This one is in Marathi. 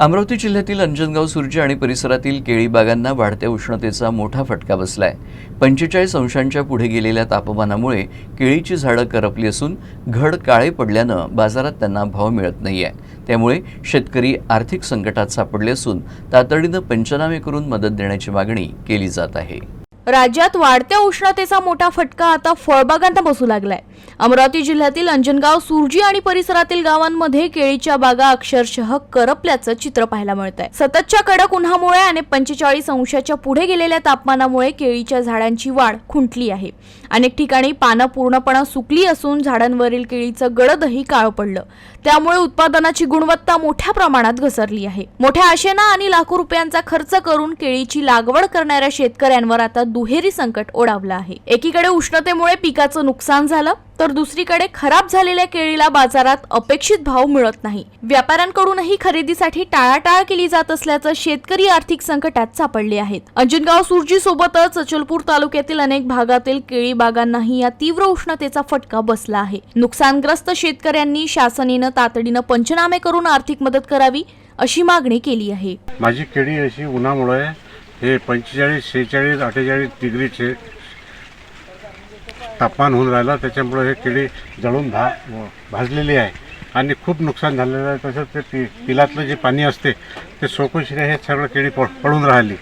अमरावती जिल्ह्यातील अंजनगाव सुर्जी आणि परिसरातील केळी बागांना वाढत्या उष्णतेचा मोठा फटका बसलाय। 45 अंशांच्या पुढे गेलेल्या तापमानामुळे केळीची झाडं करपली असून घड काळे पडल्यानं बाजारात त्यांना भाव मिळत नाहीये। त्यामुळे शेतकरी आर्थिक संकटात सापडले असून तातडीनं पंचनामे करून मदत देण्याची मागणी केली जात आहे। राज्यात वाढत्या उष्णतेचा मोठा फटका आता फळबागांना बसू लागलाय। अमरावती जिल्ह्यातील अंजनगाव सुर्जी आणि परिसरातील गावांमध्ये केळीच्या बागा अक्षरशः करपल्याचं चित्र पाहायला मिळतंय। सततच्या कडक उन्हामुळे आणि 45 अंशाच्या पुढे गेलेल्या तापमानामुळे केळीच्या झाडांची वाढ खुंटली आहे। अनेक ठिकाणी पानं पूर्णपणे सुकली असून झाडांवरील केळीचं गडदही काळं पडलं। त्यामुळे उत्पादनाची गुणवत्ता मोठ्या प्रमाणात घसरली आहे। मोठ्या आशेनं आणि लाखो रुपयांचा खर्च करून केळीची लागवड करणाऱ्या शेतकऱ्यांवर आता दुहेरी संकट ओढावलं आहे। एकीकडे उष्णतेमुळे पिकाचं नुकसान झालं तर दुसरीकडे खराब झालेल्या केळीला बाजारात अपेक्षित भाव मिळत नाही। व्यापाऱ्यांकडूनही खरेदीसाठी टाळाटाळ केली जात असल्याचं शेतकरी आर्थिक संकटात सापडले आहेत। अंजनगाव सुर्जी सोबतच अचलपूर तालुक्यातील अनेक भागातील केळी बागांनाही या तीव्र उष्णतेचा फटका बसला आहे। नुकसानग्रस्त शेतकऱ्यांनी शासनाने तातडीनं पंचनामे करून आर्थिक मदत करावी अशी मागणी केली आहे। माझी केळी अशी उन्हामुळे हे 45, 46, 48 डिग्रीचे तापमान होऊन राहिलं। त्याच्यामुळे हे केळी जळून भाजलेली आहे आणि खूप नुकसान झालेलं आहे। तसंच ते पिलातलं जे पाणी असते ते सोकून हे सगळं केळी पडून राहिली।